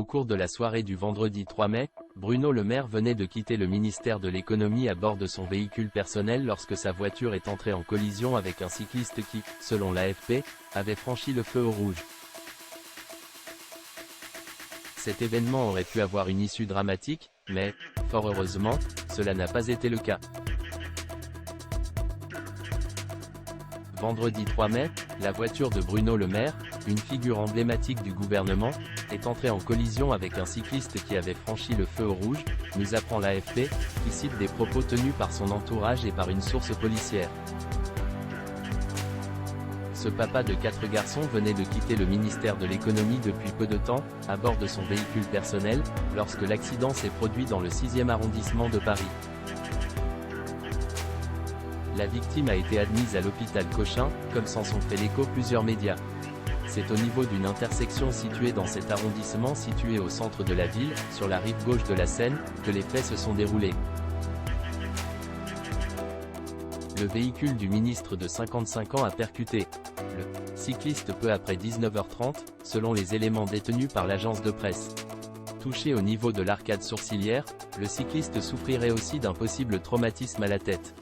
cours de la soirée du vendredi 3 mai, Bruno Le Maire venait de quitter le ministère de l'économie à bord de son véhicule personnel lorsque sa voiture est entrée en collision avec un cycliste qui, selon l'AFP, avait franchi le feu rouge. Cet événement aurait pu avoir une issue dramatique, mais, fort heureusement, cela n'a pas été le cas. Vendredi 3 mai, la voiture de Bruno Le Maire, une figure emblématique du gouvernement, est entrée en collision avec un cycliste qui avait franchi le feu rouge, nous apprend l'AFP, qui cite des propos tenus par son entourage et par une source policière. Ce papa de 4 garçons venait de quitter le ministère de l'économie depuis peu de temps, à bord de son véhicule personnel, lorsque l'accident s'est produit dans le 6e arrondissement de Paris. La victime a été admise à l'hôpital Cochin, comme s'en sont fait l'écho plusieurs médias. C'est au niveau d'une intersection située dans cet arrondissement situé au centre de la ville, sur la rive gauche de la Seine, que les faits se sont déroulés. Le véhicule du ministre de 55 ans a percuté le cycliste peu après 19h30, selon les éléments détenus par l'agence de presse. Touché au niveau de l'arcade sourcilière, le cycliste souffrirait aussi d'un possible traumatisme à la tête.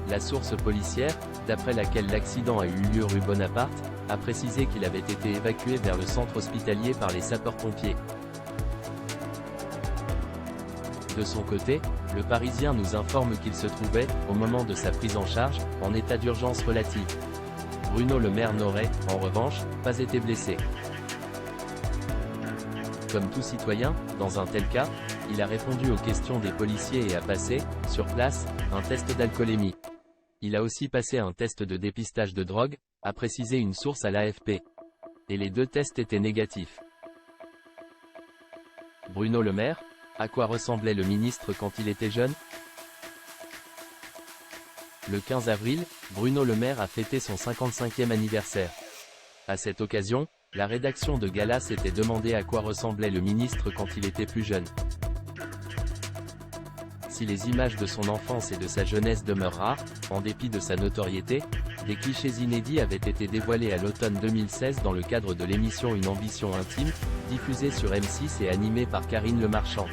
La source policière, d'après laquelle l'accident a eu lieu rue Bonaparte, a précisé qu'il avait été évacué vers le centre hospitalier par les sapeurs-pompiers. De son côté, le Parisien nous informe qu'il se trouvait, au moment de sa prise en charge, en état d'urgence relative. Bruno Le Maire n'aurait, en revanche, pas été blessé. Comme tout citoyen, dans un tel cas, il a répondu aux questions des policiers et a passé, sur place, un test d'alcoolémie. Il a aussi passé un test de dépistage de drogue, a précisé une source à l'AFP. Et les 2 tests étaient négatifs. Bruno Le Maire, à quoi ressemblait le ministre quand il était jeune? Le 15 avril, Bruno Le Maire a fêté son 55e anniversaire. À cette occasion, la rédaction de Gala s'était demandé à quoi ressemblait le ministre quand il était plus jeune. Si les images de son enfance et de sa jeunesse demeurent rares, en dépit de sa notoriété, des clichés inédits avaient été dévoilés à l'automne 2016 dans le cadre de l'émission Une ambition intime, diffusée sur M6 et animée par Karine Le Marchand.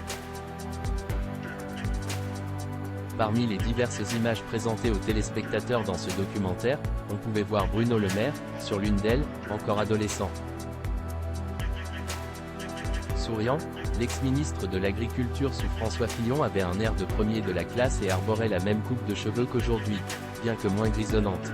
Parmi les diverses images présentées aux téléspectateurs dans ce documentaire, on pouvait voir Bruno Le Maire, sur l'une d'elles, encore adolescent. Souriant, l'ex-ministre de l'Agriculture sous François Fillon avait un air de premier de la classe et arborait la même coupe de cheveux qu'aujourd'hui, bien que moins grisonnante.